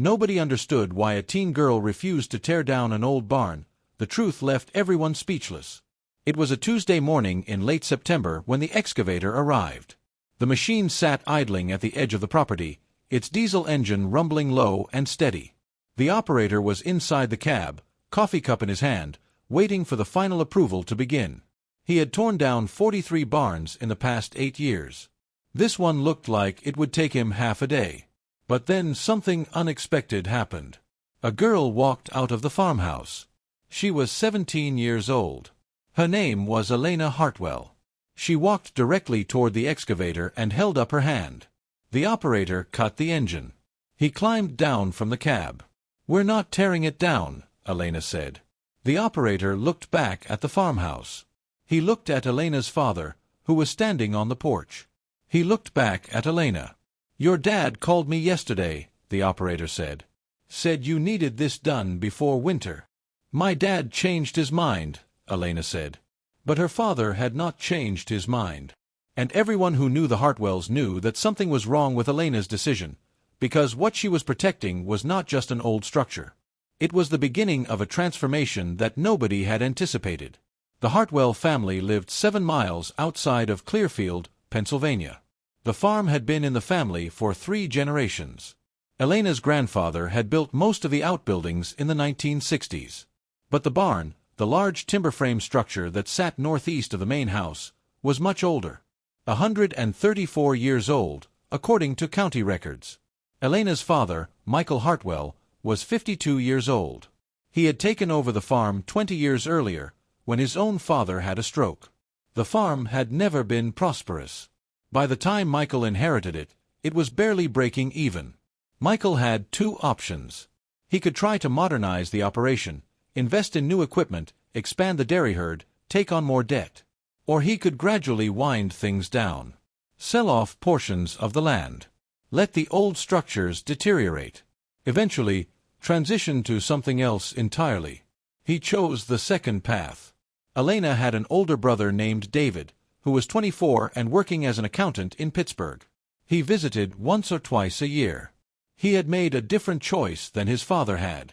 Nobody understood why a teen girl refused to tear down an old barn. The truth left everyone speechless. It was a Tuesday morning in late September when the excavator arrived. The machine sat idling at the edge of the property, its diesel engine rumbling low and steady. The operator was inside the cab, coffee cup in his hand, waiting for the final approval to begin. He had torn down 43 barns in the past 8 years. This one looked like it would take him half a day. But then something unexpected happened. A girl walked out of the farmhouse. She was 17 years old. Her name was Elena Hartwell. She walked directly toward the excavator and held up her hand. The operator cut the engine. He climbed down from the cab. "We're not tearing it down," Elena said. The operator looked back at the farmhouse. He looked at Elena's father, who was standing on the porch. He looked back at Elena. "Your dad called me yesterday," the operator said. "Said you needed this done before winter." "My dad changed his mind," Elena said. But her father had not changed his mind. And everyone who knew the Hartwells knew that something was wrong with Elena's decision, because what she was protecting was not just an old structure. It was the beginning of a transformation that nobody had anticipated. The Hartwell family lived 7 miles outside of Clearfield, Pennsylvania. The farm had been in the family for 3 generations. Elena's grandfather had built most of the outbuildings in the 1960s. But the barn, the large timber frame structure that sat northeast of the main house, was much older. 134 years old, according to county records. Elena's father, Michael Hartwell, was 52 years old. He had taken over the farm 20 years earlier, when his own father had a stroke. The farm had never been prosperous. By the time Michael inherited it, it was barely breaking even. Michael had 2 options. He could try to modernize the operation, invest in new equipment, expand the dairy herd, take on more debt. Or he could gradually wind things down. Sell off portions of the land. Let the old structures deteriorate. Eventually, transition to something else entirely. He chose the second path. Elena had an older brother named David, who was 24 and working as an accountant in Pittsburgh. He visited once or twice a year. He had made a different choice than his father had.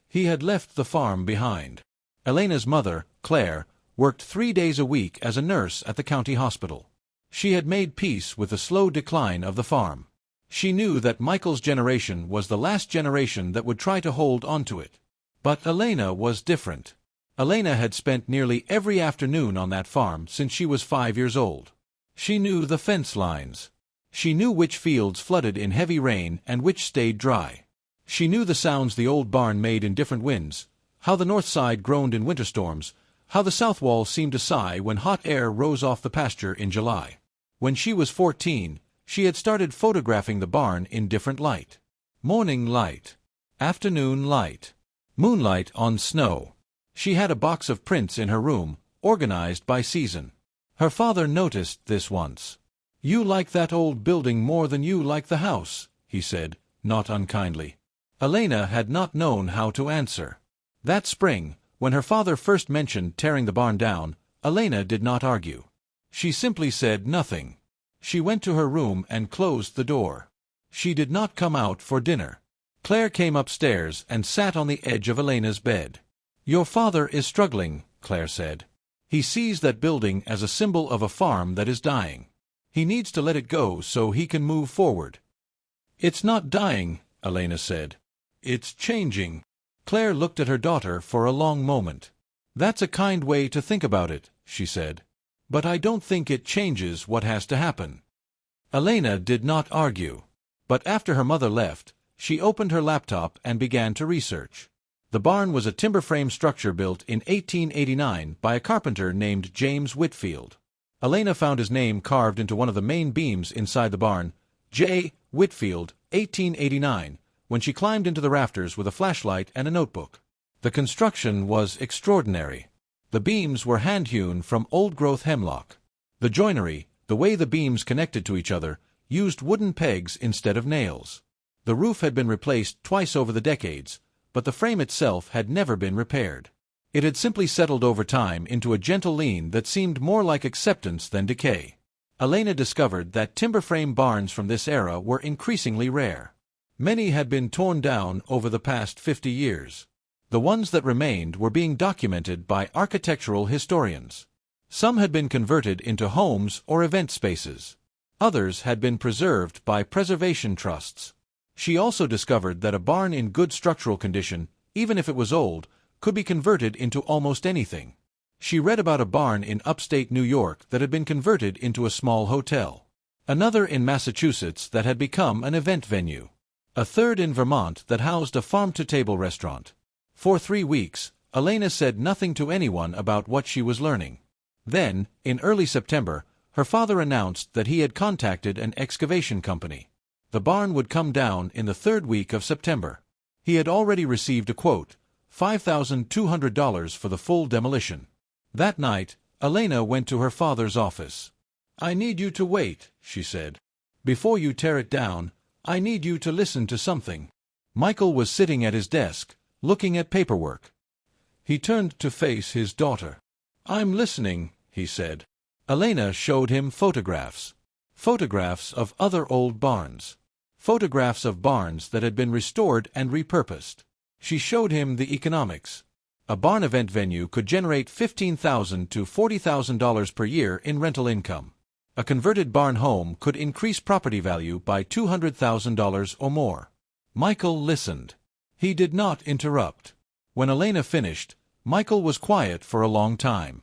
He had left the farm behind. Elena's mother, Claire, worked 3 days a week as a nurse at the county hospital. She had made peace with the slow decline of the farm. She knew that Michael's generation was the last generation that would try to hold onto it. But Elena was different. Elena had spent nearly every afternoon on that farm since she was 5 years old. She knew the fence lines. She knew which fields flooded in heavy rain and which stayed dry. She knew the sounds the old barn made in different winds, how the north side groaned in winter storms, how the south wall seemed to sigh when hot air rose off the pasture in July. When she was 14, she had started photographing the barn in different light. Morning light, afternoon light, moonlight on snow. She had a box of prints in her room, organized by season. Her father noticed this once. "You like that old building more than you like the house," he said, not unkindly. Elena had not known how to answer. That spring, when her father first mentioned tearing the barn down, Elena did not argue. She simply said nothing. She went to her room and closed the door. She did not come out for dinner. Claire came upstairs and sat on the edge of Elena's bed. "Your father is struggling," Claire said. "He sees that building as a symbol of a farm that is dying. He needs to let it go so he can move forward." "It's not dying," Elena said. "It's changing." Claire looked at her daughter for a long moment. "That's a kind way to think about it," she said. "But I don't think it changes what has to happen." Elena did not argue. But after her mother left, she opened her laptop and began to research. The barn was a timber frame structure built in 1889 by a carpenter named James Whitfield. Elena found his name carved into one of the main beams inside the barn, J. Whitfield, 1889, when she climbed into the rafters with a flashlight and a notebook. The construction was extraordinary. The beams were hand-hewn from old-growth hemlock. The joinery, the way the beams connected to each other, used wooden pegs instead of nails. The roof had been replaced twice over the decades, but the frame itself had never been repaired. It had simply settled over time into a gentle lean that seemed more like acceptance than decay. Elena discovered that timber frame barns from this era were increasingly rare. Many had been torn down over the past 50 years. The ones that remained were being documented by architectural historians. Some had been converted into homes or event spaces. Others had been preserved by preservation trusts. She also discovered that a barn in good structural condition, even if it was old, could be converted into almost anything. She read about a barn in upstate New York that had been converted into a small hotel. Another in Massachusetts that had become an event venue. A third in Vermont that housed a farm-to-table restaurant. For 3 weeks, Elena said nothing to anyone about what she was learning. Then, in early September, her father announced that he had contacted an excavation company. The barn would come down in the 3rd week of September. He had already received a quote, $5,200 for the full demolition. That night, Elena went to her father's office. "I need you to wait," she said. "Before you tear it down, I need you to listen to something." Michael was sitting at his desk, looking at paperwork. He turned to face his daughter. "I'm listening," he said. Elena showed him photographs. Photographs of other old barns. Photographs of barns that had been restored and repurposed. She showed him the economics. A barn event venue could generate $15,000 to $40,000 per year in rental income. A converted barn home could increase property value by $200,000 or more. Michael listened. He did not interrupt. When Elena finished, Michael was quiet for a long time.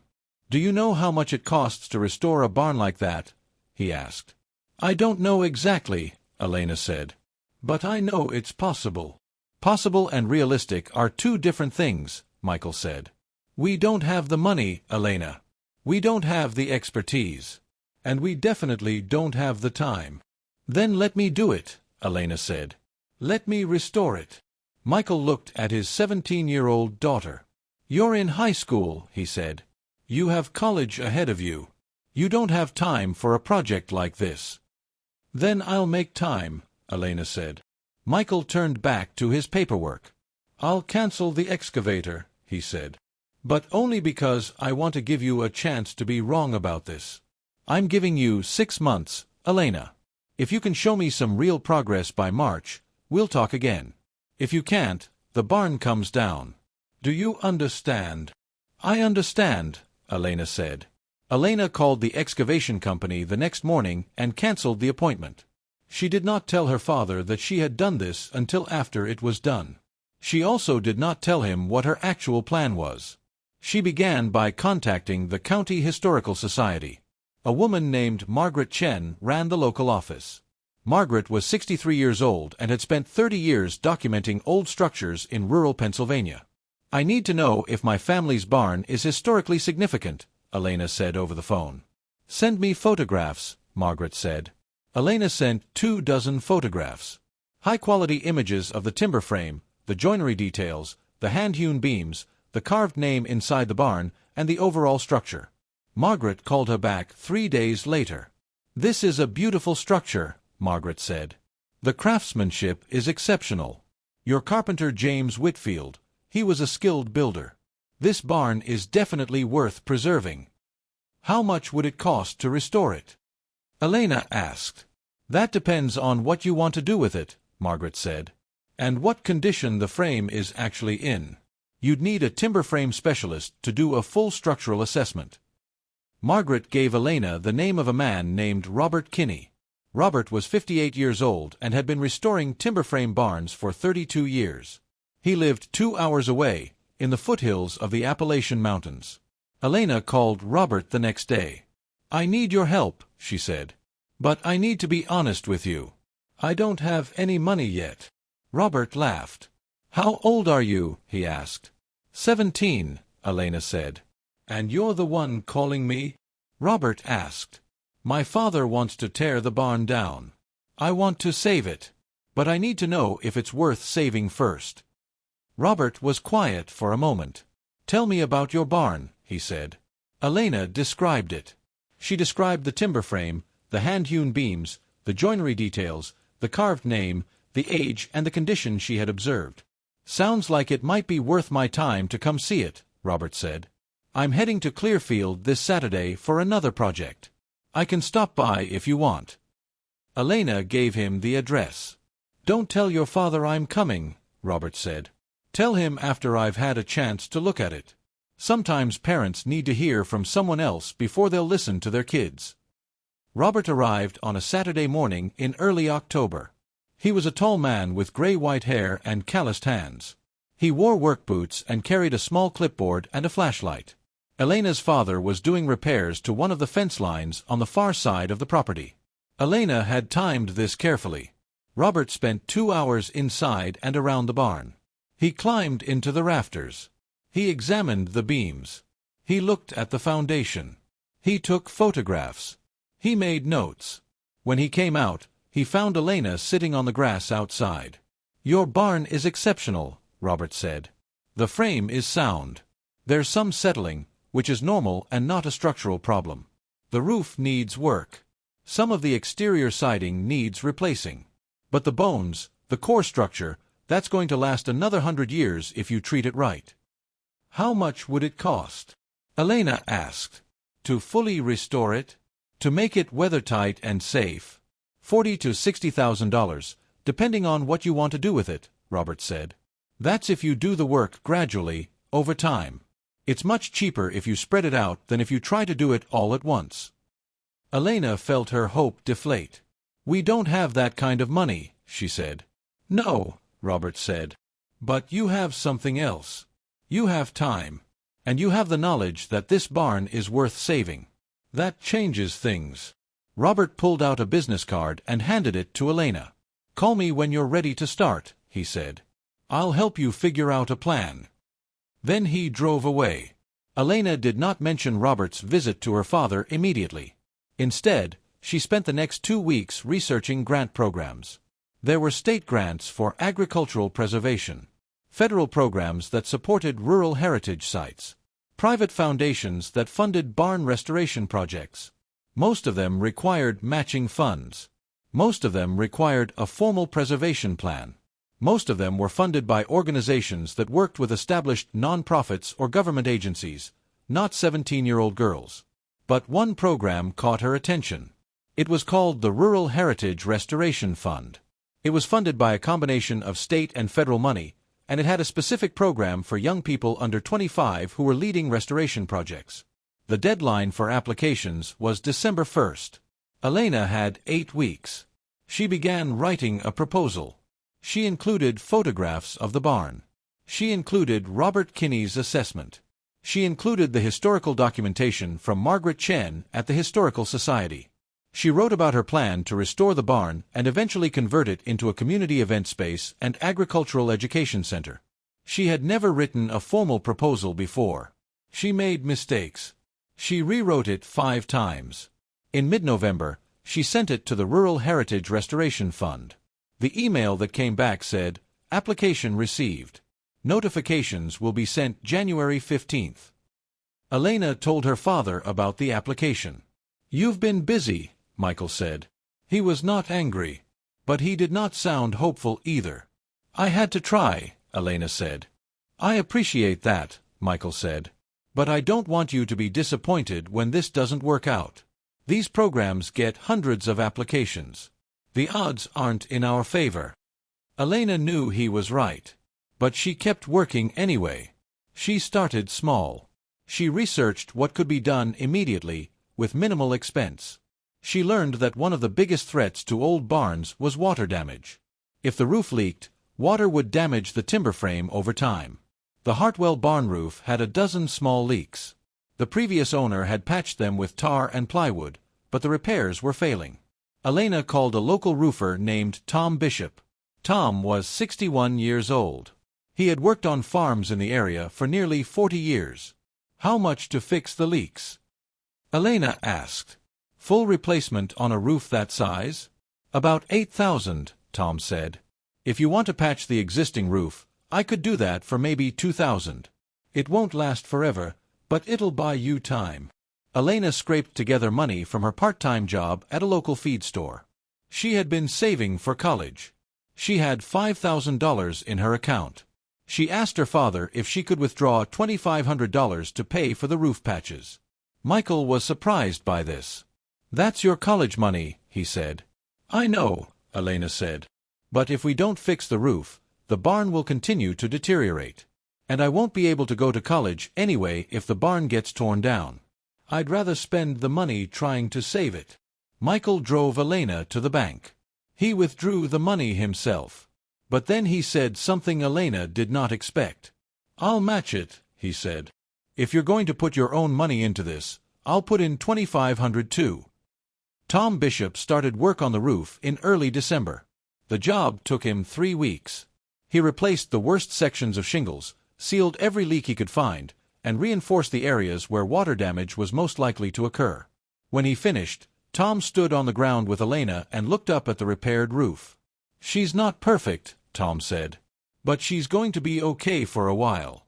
"Do you know how much it costs to restore a barn like that?" he asked. "I don't know exactly," Elena said. "But I know it's possible." "Possible and realistic are two different things," Michael said. "We don't have the money, Elena. We don't have the expertise. And we definitely don't have the time." "Then let me do it," Elena said. "Let me restore it." Michael looked at his 17-year-old daughter. "You're in high school," he said. "You have college ahead of you. You don't have time for a project like this." "Then I'll make time," Elena said. Michael turned back to his paperwork. "I'll cancel the excavator," he said. "But only because I want to give you a chance to be wrong about this. I'm giving you 6 months, Elena. If you can show me some real progress by March, we'll talk again. If you can't, the barn comes down. Do you understand?" "I understand," Elena said. Elena called the excavation company the next morning and canceled the appointment. She did not tell her father that she had done this until after it was done. She also did not tell him what her actual plan was. She began by contacting the County Historical Society. A woman named Margaret Chen ran the local office. Margaret was 63 years old and had spent 30 years documenting old structures in rural Pennsylvania. "I need to know if my family's barn is historically significant," Elena said over the phone. "Send me photographs," Margaret said. Elena sent 24 photographs. High-quality images of the timber frame, the joinery details, the hand-hewn beams, the carved name inside the barn, and the overall structure. Margaret called her back 3 days later. "This is a beautiful structure," Margaret said. "The craftsmanship is exceptional. Your carpenter James Whitfield, he was a skilled builder. This barn is definitely worth preserving. How much would it cost to restore it?" Elena asked. "That depends on what you want to do with it," Margaret said, "and what condition the frame is actually in. You'd need a timber frame specialist to do a full structural assessment." Margaret gave Elena the name of a man named Robert Kinney. Robert was 58 years old and had been restoring timber frame barns for 32 years. He lived 2 hours away, in the foothills of the Appalachian Mountains. Elena called Robert the next day. "I need your help," she said. "But I need to be honest with you. I don't have any money yet." Robert laughed. "How old are you?" he asked. 17, Elena said. "And you're the one calling me?" Robert asked. "My father wants to tear the barn down. I want to save it. But I need to know if it's worth saving first." Robert was quiet for a moment. "Tell me about your barn," he said. Elena described it. She described the timber frame, the hand-hewn beams, the joinery details, the carved name, the age and the condition she had observed. "Sounds like it might be worth my time to come see it," Robert said. "I'm heading to Clearfield this Saturday for another project. I can stop by if you want." Elena gave him the address. "Don't tell your father I'm coming," Robert said. "Tell him after I've had a chance to look at it." Sometimes parents need to hear from someone else before they'll listen to their kids. Robert arrived on a Saturday morning in early October. He was a tall man with gray-white hair and calloused hands. He wore work boots and carried a small clipboard and a flashlight. Elena's father was doing repairs to one of the fence lines on the far side of the property. Elena had timed this carefully. Robert spent 2 hours inside and around the barn. He climbed into the rafters. He examined the beams. He looked at the foundation. He took photographs. He made notes. When he came out, he found Elena sitting on the grass outside. "Your barn is exceptional," Robert said. "The frame is sound. There's some settling, which is normal and not a structural problem. The roof needs work. Some of the exterior siding needs replacing. But the bones, the core structure, that's going to last another 100 years if you treat it right." "How much would it cost?" Elena asked. "To fully restore it? To make it weathertight and safe? $40,000 to $60,000, depending on what you want to do with it," Robert said. "That's if you do the work gradually, over time. It's much cheaper if you spread it out than if you try to do it all at once." Elena felt her hope deflate. "We don't have that kind of money," she said. "No," Robert said. "But you have something else. You have time. And you have the knowledge that this barn is worth saving. That changes things." Robert pulled out a business card and handed it to Elena. "Call me when you're ready to start," he said. "I'll help you figure out a plan." Then he drove away. Elena did not mention Robert's visit to her father immediately. Instead, she spent the next 2 weeks researching grant programs. There were state grants for agricultural preservation, federal programs that supported rural heritage sites, private foundations that funded barn restoration projects. Most of them required matching funds. Most of them required a formal preservation plan. Most of them were funded by organizations that worked with established nonprofits or government agencies, not 17-year-old girls. But one program caught her attention. It was called the Rural Heritage Restoration Fund. It was funded by a combination of state and federal money, and it had a specific program for young people under 25 who were leading restoration projects. The deadline for applications was December 1st. Elena had 8 weeks. She began writing a proposal. She included photographs of the barn. She included Robert Kinney's assessment. She included the historical documentation from Margaret Chen at the Historical Society. She wrote about her plan to restore the barn and eventually convert it into a community event space and agricultural education center. She had never written a formal proposal before. She made mistakes. She rewrote it 5 times. In mid-November, she sent it to the Rural Heritage Restoration Fund. The email that came back said, "Application received. Notifications will be sent January 15th. Elena told her father about the application. "You've been busy," Michael said. He was not angry, but he did not sound hopeful either. "I had to try," Elena said. "I appreciate that," Michael said. "But I don't want you to be disappointed when this doesn't work out. These programs get hundreds of applications. The odds aren't in our favor." Elena knew he was right. But she kept working anyway. She started small. She researched what could be done immediately, with minimal expense. She learned that one of the biggest threats to old barns was water damage. If the roof leaked, water would damage the timber frame over time. The Hartwell barn roof had a dozen small leaks. The previous owner had patched them with tar and plywood, but the repairs were failing. Elena called a local roofer named Tom Bishop. Tom was 61 years old. He had worked on farms in the area for nearly 40 years. "How much to fix the leaks?" Elena asked. "Full replacement on a roof that size?" "About $8,000, Tom said. "If you want to patch the existing roof, I could do that for maybe $2,000. It won't last forever, but it'll buy you time." Elena scraped together money from her part-time job at a local feed store. She had been saving for college. She had $5,000 in her account. She asked her father if she could withdraw $2,500 to pay for the roof patches. Michael was surprised by this. "That's your college money," he said. "I know," Elena said. But if we don't fix the roof, the barn will continue to deteriorate. And I won't be able to go to college anyway if the barn gets torn down. I'd rather spend the money trying to save it." Michael drove Elena to the bank. He withdrew the money himself. But then he said something Elena did not expect. "I'll match it," he said. "If you're going to put your own money into this, I'll put in $2,500 too." Tom Bishop started work on the roof in early December. The job took him 3 weeks. He replaced the worst sections of shingles, sealed every leak he could find, and reinforced the areas where water damage was most likely to occur. When he finished, Tom stood on the ground with Elena and looked up at the repaired roof. "She's not perfect," Tom said, "but she's going to be okay for a while."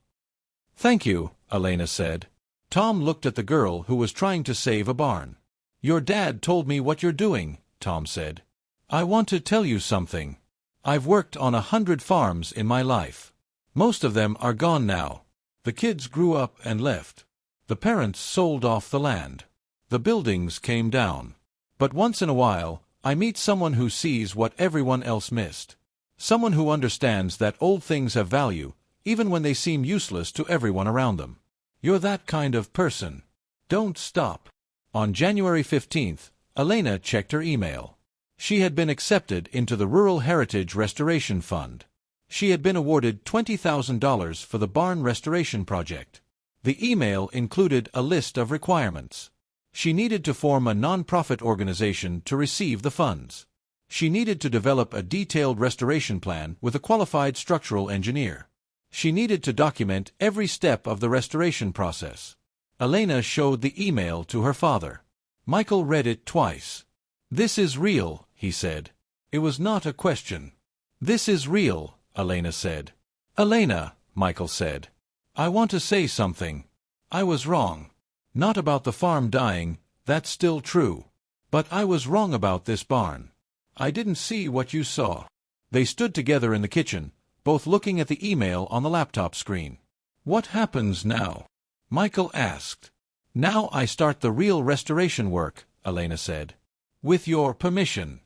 "Thank you," Elena said. Tom looked at the girl who was trying to save a barn. "Your dad told me what you're doing," Tom said. "I want to tell you something. I've worked on 100 farms in my life. Most of them are gone now. The kids grew up and left. The parents sold off the land. The buildings came down. But once in a while, I meet someone who sees what everyone else missed. Someone who understands that old things have value, even when they seem useless to everyone around them. You're that kind of person. Don't stop." On January 15th, Elena checked her email. She had been accepted into the Rural Heritage Restoration Fund. She had been awarded $20,000 for the barn restoration project. The email included a list of requirements. She needed to form a non-profit organization to receive the funds. She needed to develop a detailed restoration plan with a qualified structural engineer. She needed to document every step of the restoration process. Elena showed the email to her father. Michael read it twice. "This is real," he said. It was not a question. "This is real," Elena said. "Elena," Michael said, "I want to say something. I was wrong. Not about the farm dying, that's still true. But I was wrong about this barn. I didn't see what you saw." They stood together in the kitchen, both looking at the email on the laptop screen. "What happens now?" Michael asked. "Now I start the real restoration work," Elena said. "With your permission."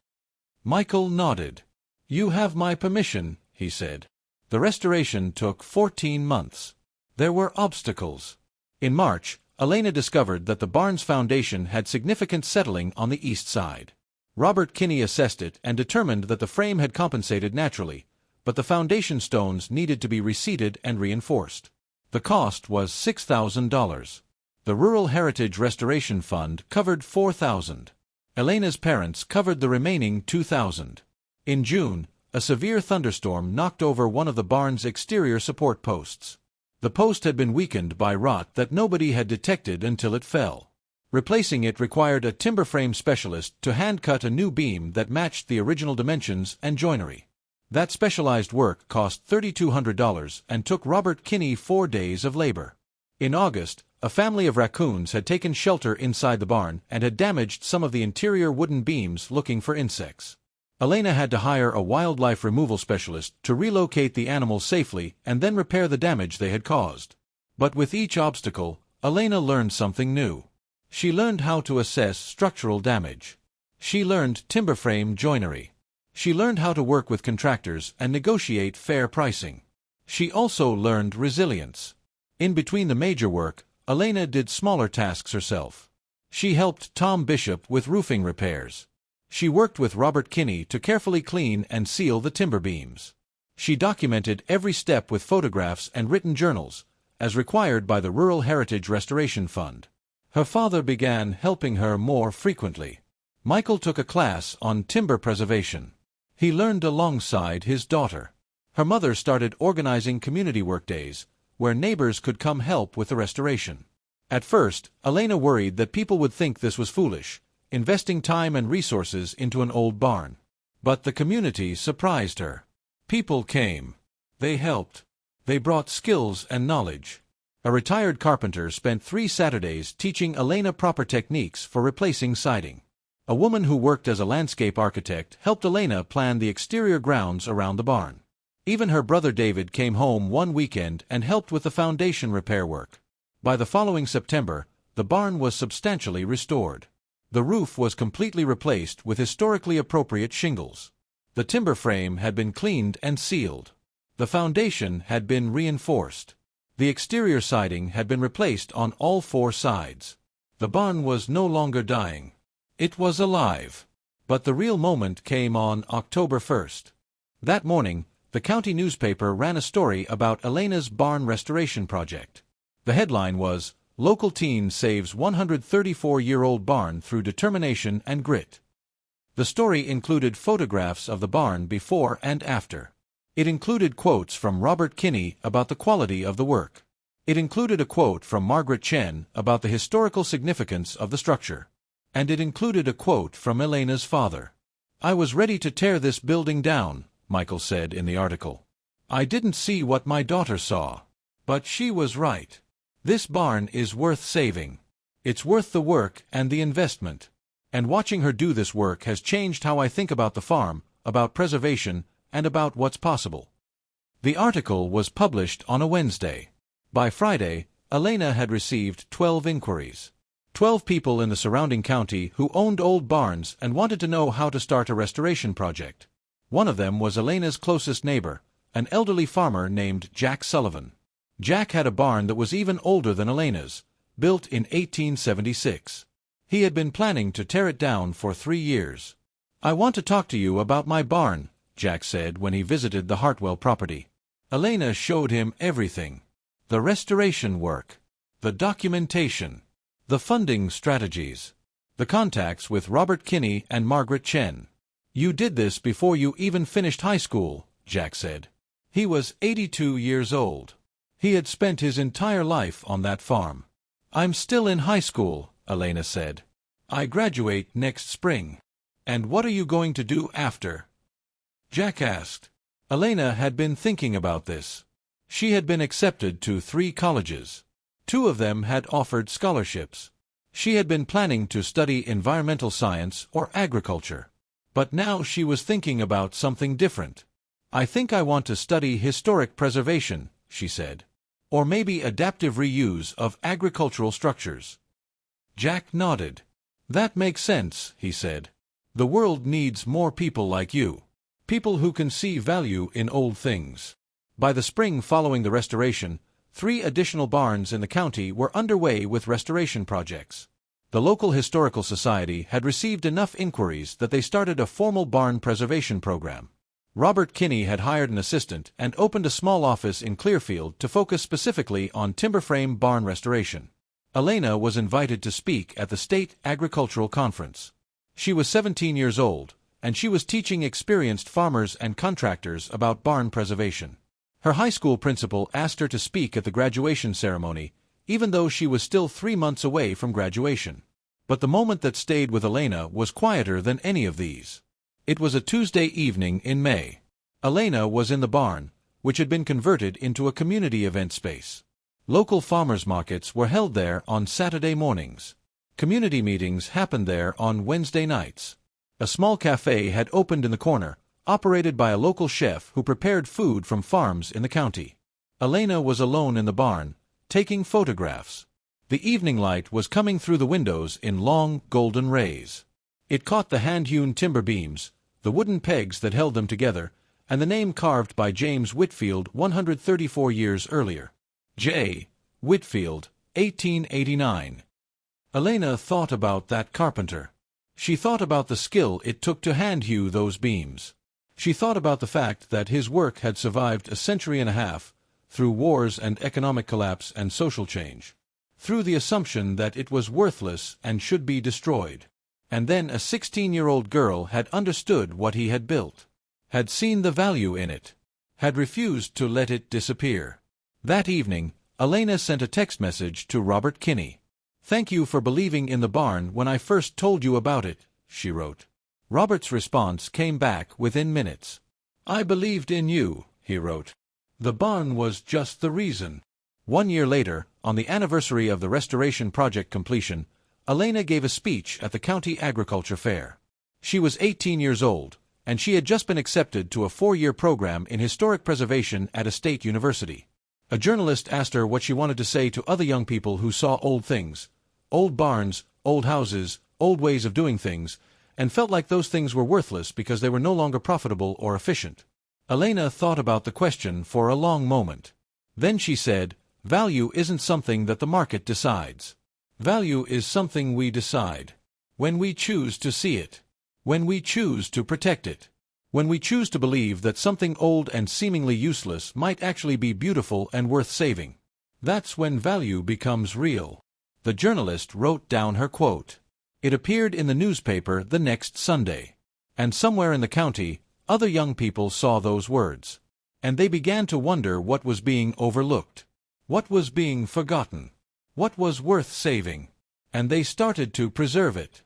Michael nodded. "You have my permission," he said. The restoration took 14 months. There were obstacles. In March, Elena discovered that the barn's foundation had significant settling on the east side. Robert Kinney assessed it and determined that the frame had compensated naturally, but the foundation stones needed to be reseated and reinforced. The cost was $6,000. The Rural Heritage Restoration Fund covered $4,000. Elena's parents covered the remaining $2,000. In June, a severe thunderstorm knocked over one of the barn's exterior support posts. The post had been weakened by rot that nobody had detected until it fell. Replacing it required a timber frame specialist to hand-cut a new beam that matched the original dimensions and joinery. That specialized work cost $3,200 and took Robert Kinney 4 days of labor. In August, a family of raccoons had taken shelter inside the barn and had damaged some of the interior wooden beams looking for insects. Elena had to hire a wildlife removal specialist to relocate the animals safely and then repair the damage they had caused. But with each obstacle, Elena learned something new. She learned how to assess structural damage. She learned timber frame joinery. She learned how to work with contractors and negotiate fair pricing. She also learned resilience. In between the major work, Elena did smaller tasks herself. She helped Tom Bishop with roofing repairs. She worked with Robert Kinney to carefully clean and seal the timber beams. She documented every step with photographs and written journals, as required by the Rural Heritage Restoration Fund. Her father began helping her more frequently. Michael took a class on timber preservation. He learned alongside his daughter. Her mother started organizing community workdays, where neighbors could come help with the restoration. At first, Elena worried that people would think this was foolish, investing time and resources into an old barn. But the community surprised her. People came. They helped. They brought skills and knowledge. A retired carpenter spent 3 Saturdays teaching Elena proper techniques for replacing siding. A woman who worked as a landscape architect helped Elena plan the exterior grounds around the barn. Even her brother David came home one weekend and helped with the foundation repair work. By the following September, the barn was substantially restored. The roof was completely replaced with historically appropriate shingles. The timber frame had been cleaned and sealed. The foundation had been reinforced. The exterior siding had been replaced on all 4 sides. The barn was no longer dying. It was alive. But the real moment came on October 1st. That morning, the county newspaper ran a story about Elena's barn restoration project. The headline was, "Local Teen Saves 134-Year-Old Barn Through Determination and Grit." The story included photographs of the barn before and after. It included quotes from Robert Kinney about the quality of the work. It included a quote from Margaret Chen about the historical significance of the structure. And it included a quote from Elena's father. "I was ready to tear this building down," Michael said in the article. "I didn't see what my daughter saw. But she was right. This barn is worth saving. It's worth the work and the investment. And watching her do this work has changed how I think about the farm, about preservation, and about what's possible." The article was published on a Wednesday. By Friday, Elena had received 12 inquiries. 12 people in the surrounding county who owned old barns and wanted to know how to start a restoration project. One of them was Elena's closest neighbor, an elderly farmer named Jack Sullivan. Jack had a barn that was even older than Elena's, built in 1876. He had been planning to tear it down for 3 years. "I want to talk to you about my barn," Jack said when he visited the Hartwell property. Elena showed him everything. The restoration work, the documentation, the funding strategies, the contacts with Robert Kinney and Margaret Chen. "You did this before you even finished high school," Jack said. He was 82 years old. He had spent his entire life on that farm. "I'm still in high school," Elena said. "I graduate next spring." "And what are you going to do after?" Jack asked. Elena had been thinking about this. She had been accepted to 3 colleges. 2 of them had offered scholarships. She had been planning to study environmental science or agriculture. But now she was thinking about something different. "I think I want to study historic preservation," she said. "Or maybe adaptive reuse of agricultural structures." Jack nodded. "That makes sense," he said. "The world needs more people like you. People who can see value in old things." By the spring following the restoration, 3 additional barns in the county were underway with restoration projects. The local historical society had received enough inquiries that they started a formal barn preservation program. Robert Kinney had hired an assistant and opened a small office in Clearfield to focus specifically on timber frame barn restoration. Elena was invited to speak at the State Agricultural Conference. She was 17 years old, and she was teaching experienced farmers and contractors about barn preservation. Her high school principal asked her to speak at the graduation ceremony, even though she was still 3 months away from graduation. But the moment that stayed with Elena was quieter than any of these. It was a Tuesday evening in May. Elena was in the barn, which had been converted into a community event space. Local farmers' markets were held there on Saturday mornings. Community meetings happened there on Wednesday nights. A small cafe had opened in the corner, operated by a local chef who prepared food from farms in the county. Elena was alone in the barn, taking photographs. The evening light was coming through the windows in long, golden rays. It caught the hand-hewn timber beams, the wooden pegs that held them together, and the name carved by James Whitfield 134 years earlier. J. Whitfield, 1889. Elena thought about that carpenter. She thought about the skill it took to hand-hew those beams. She thought about the fact that his work had survived a century and a half, through wars and economic collapse and social change, through the assumption that it was worthless and should be destroyed. And then a 16-year-old girl had understood what he had built, had seen the value in it, had refused to let it disappear. That evening, Elena sent a text message to Robert Kinney. "Thank you for believing in the barn when I first told you about it," she wrote. Robert's response came back within minutes. "I believed in you," he wrote. "The barn was just the reason." 1 year later, on the anniversary of the restoration project completion, Elena gave a speech at the county agriculture fair. She was 18 years old, and she had just been accepted to a 4-year program in historic preservation at a state university. A journalist asked her what she wanted to say to other young people who saw old things, old barns, old houses, old ways of doing things, and felt like those things were worthless because they were no longer profitable or efficient. Elena thought about the question for a long moment. Then she said, "Value isn't something that the market decides. Value is something we decide. When we choose to see it. When we choose to protect it. When we choose to believe that something old and seemingly useless might actually be beautiful and worth saving. That's when value becomes real." The journalist wrote down her quote. It appeared in the newspaper the next Sunday. And somewhere in the county, other young people saw those words. And they began to wonder what was being overlooked. What was being forgotten? What was worth saving? And they started to preserve it.